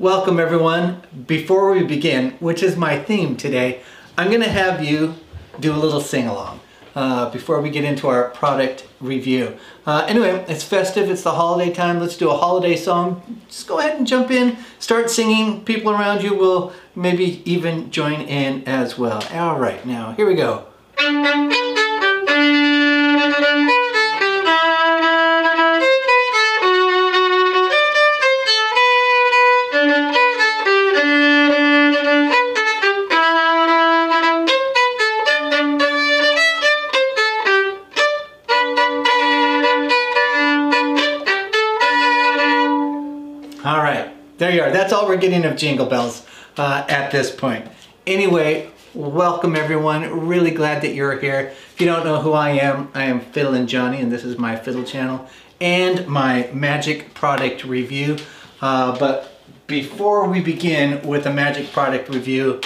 Welcome everyone. Before we begin, which is my theme today, I'm going to have you do a little sing-along before we get into our product review. Anyway, it's festive, it's the holiday time, let's do a holiday song. Just go ahead and jump in, start singing. People around you will maybe even join in as well. All right, now here we go. All right, there you are. That's all we're getting of Jingle Bells at this point. Anyway, welcome everyone. Really glad that you're here. If you don't know who I am Fiddlin' Johnny, and this is my fiddle channel and my magic product review. But before we begin with a magic product review,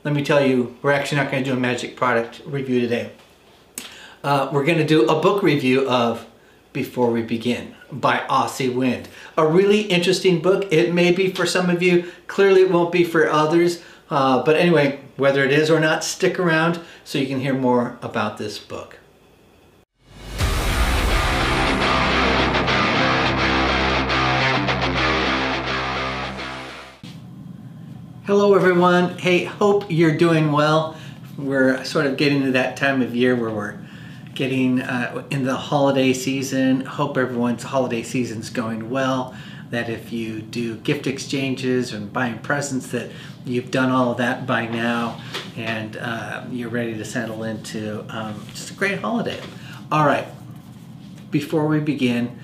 let me tell you, we're actually not going to do a magic product review today. We're going to do a book review of Before We Begin by Aussie Wind. A really interesting book. It may be for some of you, clearly it won't be for others. But anyway, whether it is or not, stick around so you can hear more about this book. Hello everyone. Hey, hope you're doing well. We're sort of getting to that time of year where we're getting in the holiday season. Hope everyone's holiday season's going well. That if you do gift exchanges and buying presents, that you've done all of that by now and you're ready to settle into just a great holiday. All right, before we begin,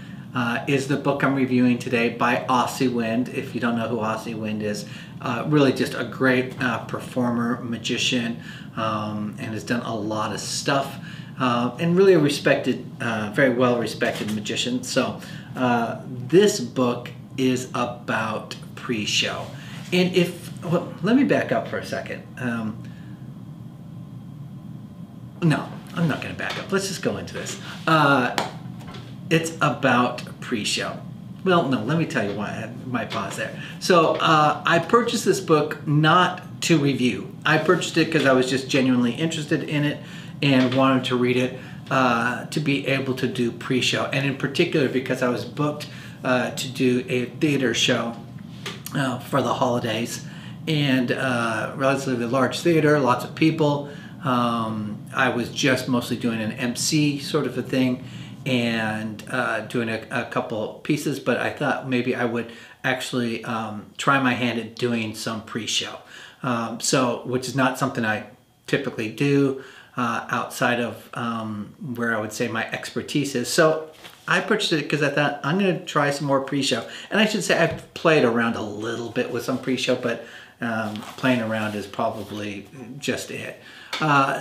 is the book I'm reviewing today by Aussie Wind. If you don't know who Aussie Wind is, really just a great performer, magician, and has done a lot of stuff. And really a respected, very well respected magician. So this book is about pre-show. And well, let me back up for a second. No, I'm not going to back up. Let's just go into this. It's about pre-show. Well, no, let me tell you why I might pause there. So I purchased this book not to review. I purchased it because I was just genuinely interested in it and wanted to read it to be able to do pre-show, and in particular because I was booked to do a theater show for the holidays, and relatively large theater, lots of people. I was just mostly doing an MC sort of a thing and doing a couple pieces, but I thought maybe I would actually try my hand at doing some pre-show, which is not something I typically do outside of where I would say my expertise is. So I purchased it because I thought I'm going to try some more pre-show. And I should say I've played around a little bit with some pre-show, but playing around is probably just it.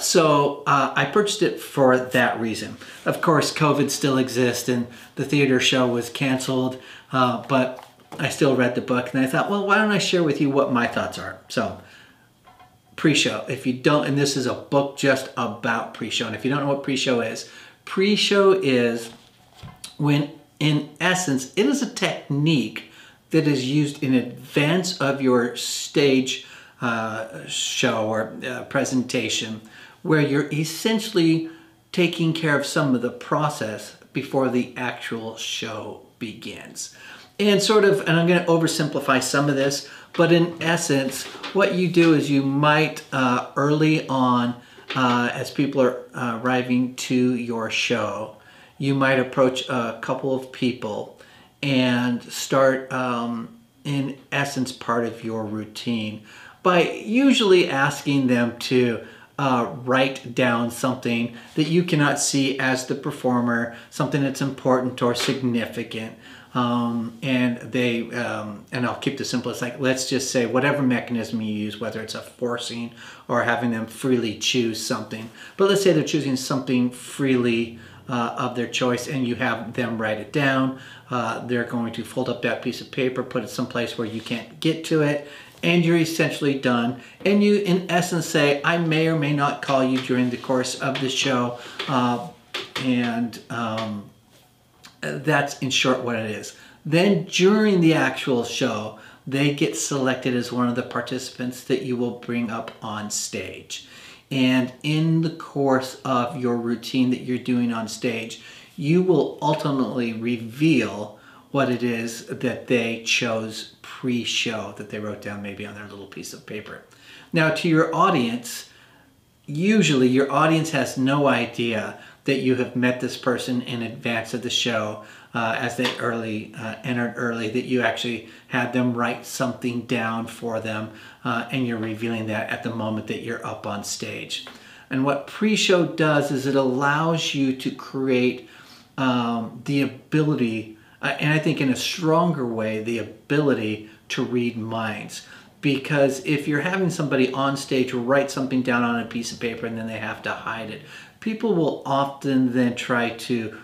So I purchased it for that reason. Of course, COVID still exists and the theater show was canceled, but I still read the book and I thought, well, why don't I share with you what my thoughts are? So pre-show, if you don't, and this is a book just about pre-show, and if you don't know what pre-show is when, in essence, it is a technique that is used in advance of your stage show or presentation, where you're essentially taking care of some of the process before the actual show begins. And I'm going to oversimplify some of this, but in essence, what you do is you might early on, as people are arriving to your show, you might approach a couple of people and start, in essence, part of your routine by usually asking them to write down something that you cannot see as the performer, something that's important or significant. And I'll keep this simple. It's like, let's just say whatever mechanism you use, whether it's a forcing or having them freely choose something. But let's say they're choosing something freely of their choice, and you have them write it down. They're going to fold up that piece of paper, put it someplace where you can't get to it, and you're essentially done. And you, in essence, say, I may or may not call you during the course of the show. That's in short what it is. Then during the actual show, they get selected as one of the participants that you will bring up on stage. And in the course of your routine that you're doing on stage, you will ultimately reveal what it is that they chose pre-show, that they wrote down maybe on their little piece of paper. Now, to your audience, usually your audience has no idea that you have met this person in advance of the show, as they entered early, that you actually had them write something down for them, and you're revealing that at the moment that you're up on stage. And what pre-show does is it allows you to create the ability, and I think in a stronger way, the ability to read minds. Because if you're having somebody on stage write something down on a piece of paper and then they have to hide it, people will often then try to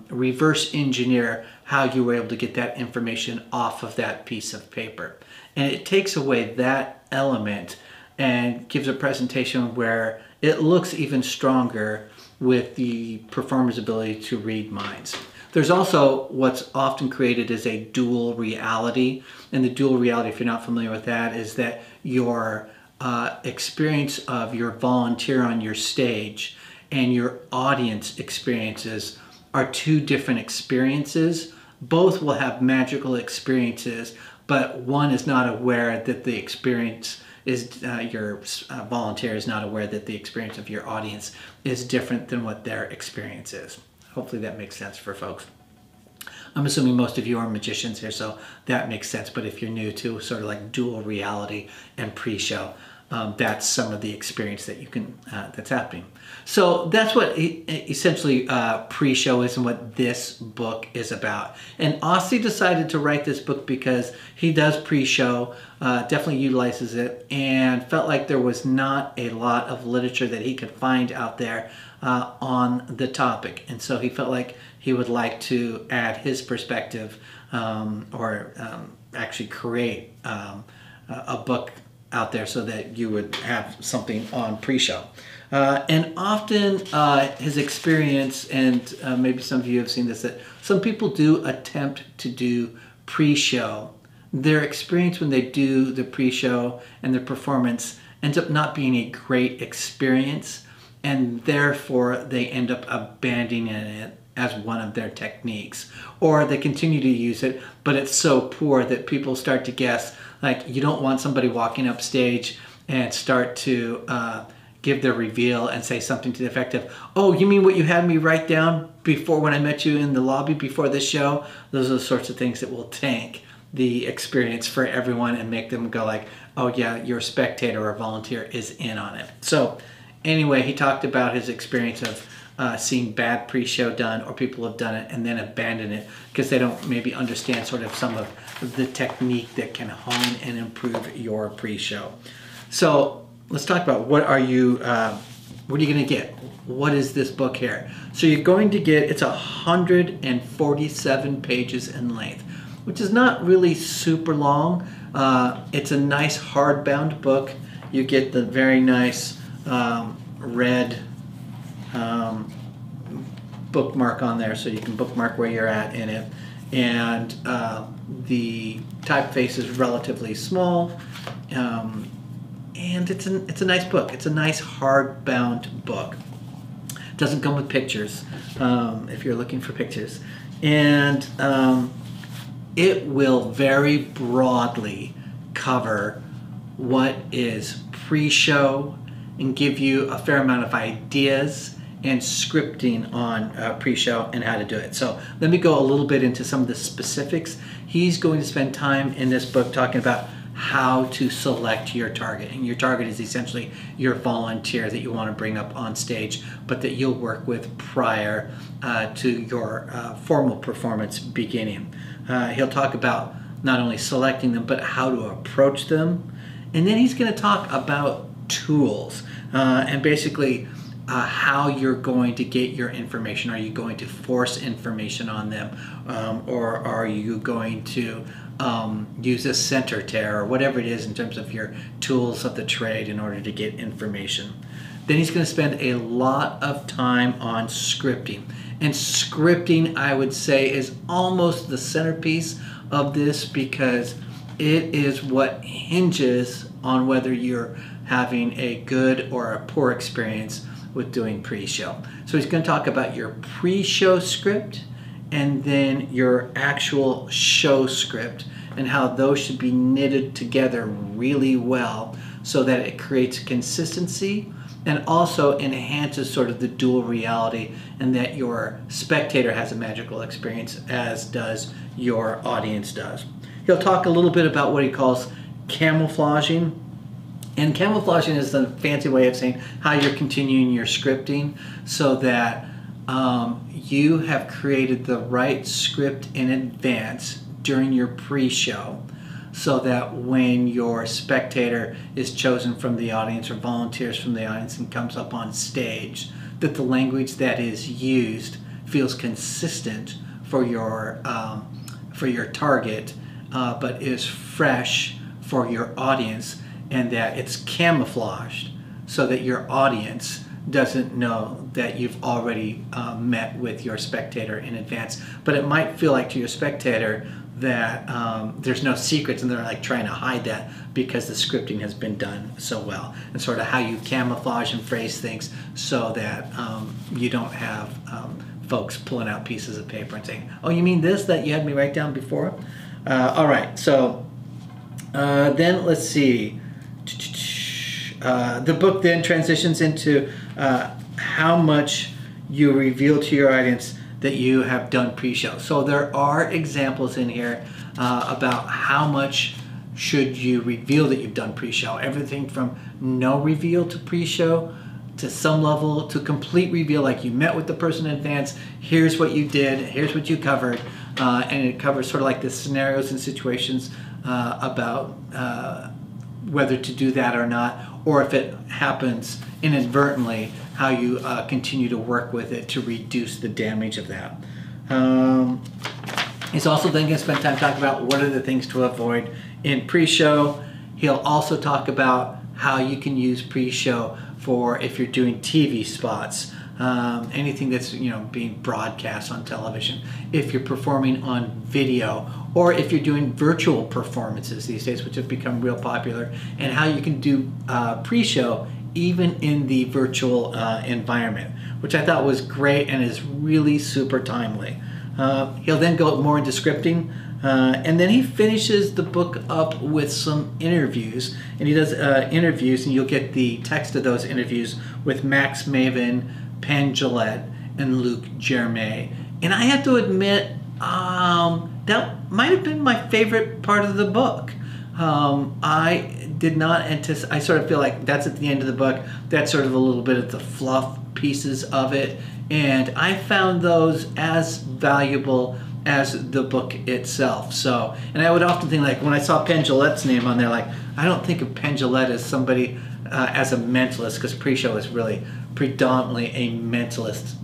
reverse engineer how you were able to get that information off of that piece of paper. And it takes away that element and gives a presentation where it looks even stronger with the performer's ability to read minds. There's also what's often created as a dual reality. And the dual reality, if you're not familiar with that, is that your experience of your volunteer on your stage and your audience experiences are two different experiences. Both will have magical experiences, but one is not aware that the experience is, your volunteer is not aware that the experience of your audience is different than what their experience is. Hopefully that makes sense for folks. I'm assuming most of you are magicians here, so that makes sense. But if you're new to sort of like dual reality and pre-show, that's some of the experience that you can that's happening. So that's what essentially pre-show is and what this book is about. And Aussie decided to write this book because he does pre-show, definitely utilizes it, and felt like there was not a lot of literature that he could find out there on the topic. And so he felt like he would like to add his perspective, or actually create a book out there so that you would have something on pre-show. And often his experience, and maybe some of you have seen this, that some people do attempt to do pre-show. Their experience when they do the pre-show and their performance ends up not being a great experience, and therefore they end up abandoning it as one of their techniques. Or they continue to use it, but it's so poor that people start to guess. Like, you don't want somebody walking up stage and start to give their reveal and say something to the effect of, "Oh, you mean what you had me write down before when I met you in the lobby before this show?" Those are the sorts of things that will tank the experience for everyone and make them go like, "Oh yeah, your spectator or volunteer is in on it." So anyway, he talked about his experience of seeing bad pre-show done, or people have done it and then abandon it because they don't maybe understand sort of some of the technique that can hone and improve your pre-show. So let's talk about what are you going to get? What is this book here? So you're going to get, it's 147 pages in length, which is not really super long. It's a nice hardbound book. You get the very nice red bookmark on there, so you can bookmark where you're at in it. And the typeface is relatively small, and it's a nice book. It's a nice hardbound book. It doesn't come with pictures, if you're looking for pictures, and it will very broadly cover what is pre-show and give you a fair amount of ideas and scripting on pre-show and how to do it. So let me go a little bit into some of the specifics. He's going to spend time in this book talking about how to select your target. And your target is essentially your volunteer that you want to bring up on stage, but that you'll work with prior to your formal performance beginning. He'll talk about not only selecting them, but how to approach them. And then he's going to talk about tools and basically how you're going to get your information. Are you going to force information on them, or are you going to use a center tear or whatever it is in terms of your tools of the trade in order to get information? Then he's going to spend a lot of time on scripting. And scripting, I would say, is almost the centerpiece of this, because it is what hinges on whether you're having a good or a poor experience with doing pre-show. So he's going to talk about your pre-show script and then your actual show script and how those should be knitted together really well so that it creates consistency and also enhances sort of the dual reality, and that your spectator has a magical experience as does your audience does. He'll talk a little bit about what he calls camouflaging. And camouflaging is the fancy way of saying how you're continuing your scripting so that you have created the right script in advance during your pre-show, so that when your spectator is chosen from the audience or volunteers from the audience and comes up on stage, that the language that is used feels consistent for your target, but is fresh for your audience, and that it's camouflaged so that your audience doesn't know that you've already met with your spectator in advance. But it might feel like to your spectator that there's no secrets, and they're like trying to hide that because the scripting has been done so well, and sort of how you camouflage and phrase things so that you don't have folks pulling out pieces of paper and saying, oh, you mean this that you had me write down before? All right, so then let's see. The book then transitions into how much you reveal to your audience that you have done pre-show. So there are examples in here about how much should you reveal that you've done pre-show. Everything from no reveal to pre-show, to some level to complete reveal, like you met with the person in advance, here's what you did, here's what you covered, and it covers sort of like the scenarios and situations about whether to do that or not, or if it happens inadvertently, how you continue to work with it to reduce the damage of that. He's also then going to spend time talking about what are the things to avoid in pre-show. He'll also talk about how you can use pre-show for if you're doing TV spots, anything that's being broadcast on television, if you're performing on video, or if you're doing virtual performances these days, which have become real popular, and how you can do pre-show even in the virtual environment, which I thought was great and is really super timely. He'll then go more into scripting, and then he finishes the book up with some interviews, and he does interviews, and you'll get the text of those interviews with Max Maven, Penn Jillette, and Luc Germain. And I have to admit, that might have been my favorite part of the book. I did not anticipate, I sort of feel like that's at the end of the book. That's sort of a little bit of the fluff pieces of it. And I found those as valuable as the book itself. So, and I would often think, like, when I saw Penn Jillette's name on there, like, I don't think of Penn Jillette as somebody, as a mentalist, because pre-show is really predominantly a mentalist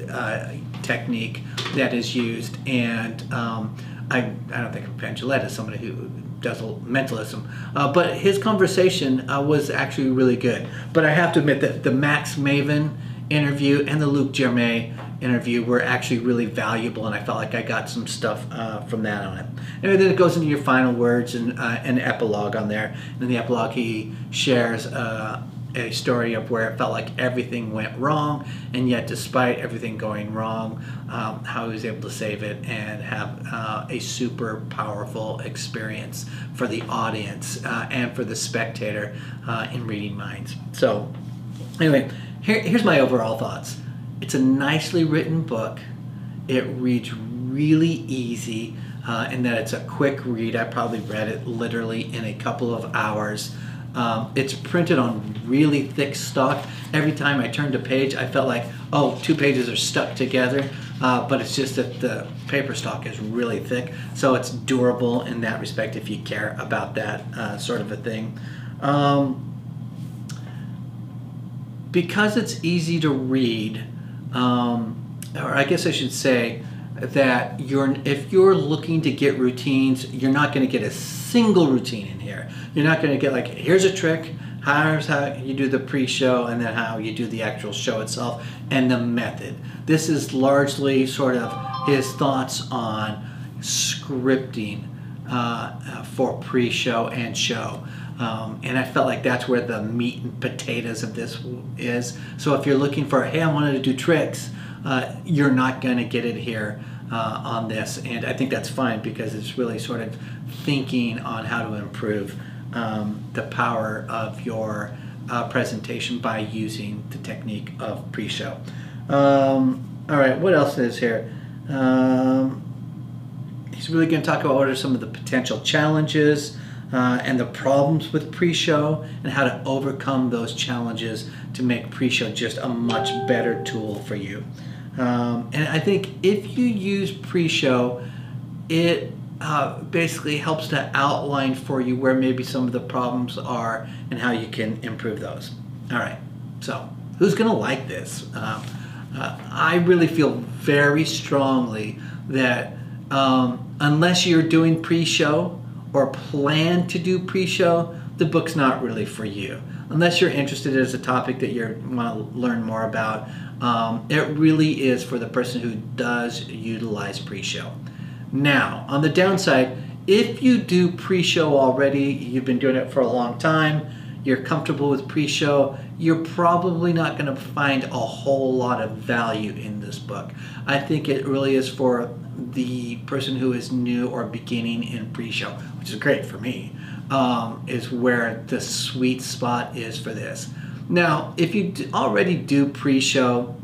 technique that is used. And I don't think of Penn Jillette as somebody who does mentalism, but his conversation was actually really good. But I have to admit that the Max Maven interview and the Luc Germain interview were actually really valuable, and I felt like I got some stuff from that on it. And then it goes into your final words and an epilogue on there. And in the epilogue, he shares a story of where it felt like everything went wrong, and yet despite everything going wrong, how he was able to save it and have a super powerful experience for the audience and for the spectator in reading minds. So anyway, here's my overall thoughts. It's a nicely written book. It reads really easy in that it's a quick read. I probably read it literally in a couple of hours. It's printed on really thick stock. Every time I turned a page, I felt like, oh, 2 pages are stuck together, but it's just that the paper stock is really thick, so it's durable in that respect if you care about that sort of a thing. Because it's easy to read, or I guess I should say that if you're looking to get routines, you're not going to get a single routine in here. You're not going to get like, here's a trick, here's how you do the pre-show, and then how you do the actual show itself, and the method. This is largely sort of his thoughts on scripting for pre-show and show. And I felt like that's where the meat and potatoes of this is. So if you're looking for, hey, I wanted to do tricks, you're not going to get it here on this. And I think that's fine because it's really sort of thinking on how to improve the power of your presentation by using the technique of pre-show. All right, what else is here? He's really going to talk about what are some of the potential challenges and the problems with pre-show and how to overcome those challenges to make pre-show just a much better tool for you. And I think if you use pre-show, it basically helps to outline for you where maybe some of the problems are and how you can improve those. All right, so who's going to like this? I really feel very strongly that unless you're doing pre-show or plan to do pre-show, the book's not really for you. Unless you're interested as a topic that you want to learn more about, it really is for the person who does utilize pre-show. Now, on the downside, if you do pre-show already, you've been doing it for a long time, you're comfortable with pre-show, you're probably not going to find a whole lot of value in this book. I think it really is for the person who is new or beginning in pre-show, which is great for me, is where the sweet spot is for this. Now, if you already do pre-show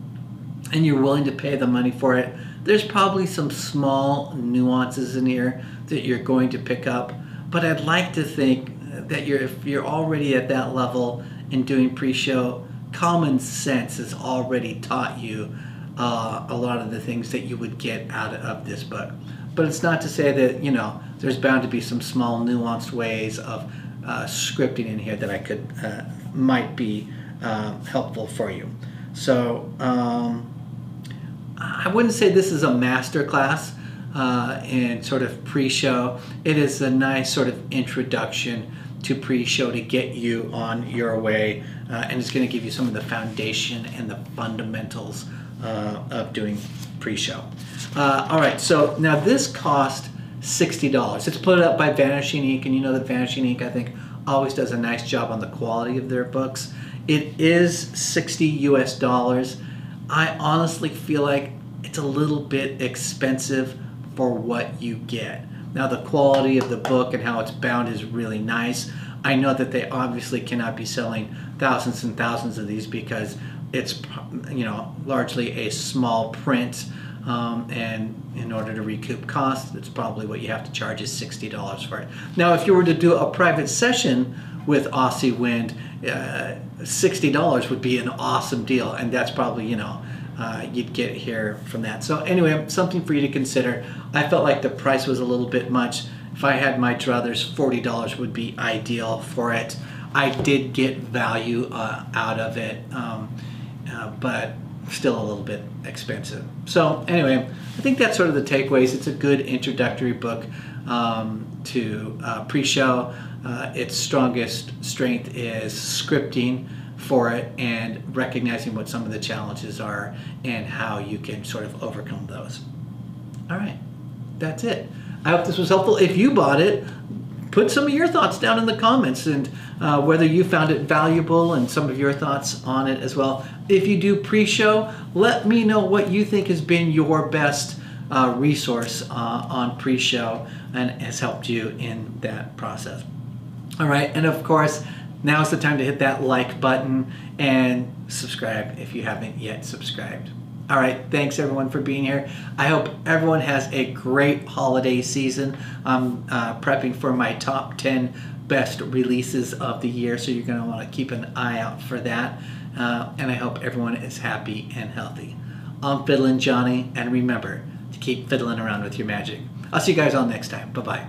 and you're willing to pay the money for it, there's probably some small nuances in here that you're going to pick up, but I'd like to think that if you're already at that level in doing pre-show, common sense has already taught you a lot of the things that you would get out of this book. But it's not to say that, you know, there's bound to be some small nuanced ways of scripting in here that I could might be helpful for you. So I wouldn't say this is a master class in sort of pre-show. It is a nice sort of introduction to pre-show to get you on your way, and it's going to give you some of the foundation and the fundamentals of doing pre-show. All right, so now this cost $60. It's put up by Vanishing Ink, and you know that Vanishing Ink, I think, always does a nice job on the quality of their books. It is $60 US. I honestly feel like it's a little bit expensive for what you get. Now, the quality of the book and how it's bound is really nice. I know that they obviously cannot be selling thousands and thousands of these because it's, you know, largely a small print, and in order to recoup costs, it's probably what you have to charge is $60 for it. Now, if you were to do a private session with Aussie Wind, $60 would be an awesome deal, and that's probably, you know, you'd get here from that. So anyway, something for you to consider. I felt like the price was a little bit much. If I had my druthers, $40 would be ideal for it. I did get value out of it, but still a little bit expensive. So anyway, I think that's sort of the takeaways. It's a good introductory book to pre-show. Its strongest strength is scripting for it and recognizing what some of the challenges are and how you can sort of overcome those. All right, that's it. I hope this was helpful. If you bought it, put some of your thoughts down in the comments and whether you found it valuable and some of your thoughts on it as well. If you do pre-show, let me know what you think has been your best resource on pre-show and has helped you in that process. All right, and of course, now's the time to hit that like button and subscribe if you haven't yet subscribed. All right, thanks everyone for being here. I hope everyone has a great holiday season. I'm prepping for my top 10 best releases of the year, so you're gonna wanna keep an eye out for that. And I hope everyone is happy and healthy. I'm Fiddlin' Johnny, and remember to keep fiddling around with your magic. I'll see you guys all next time. Bye-bye.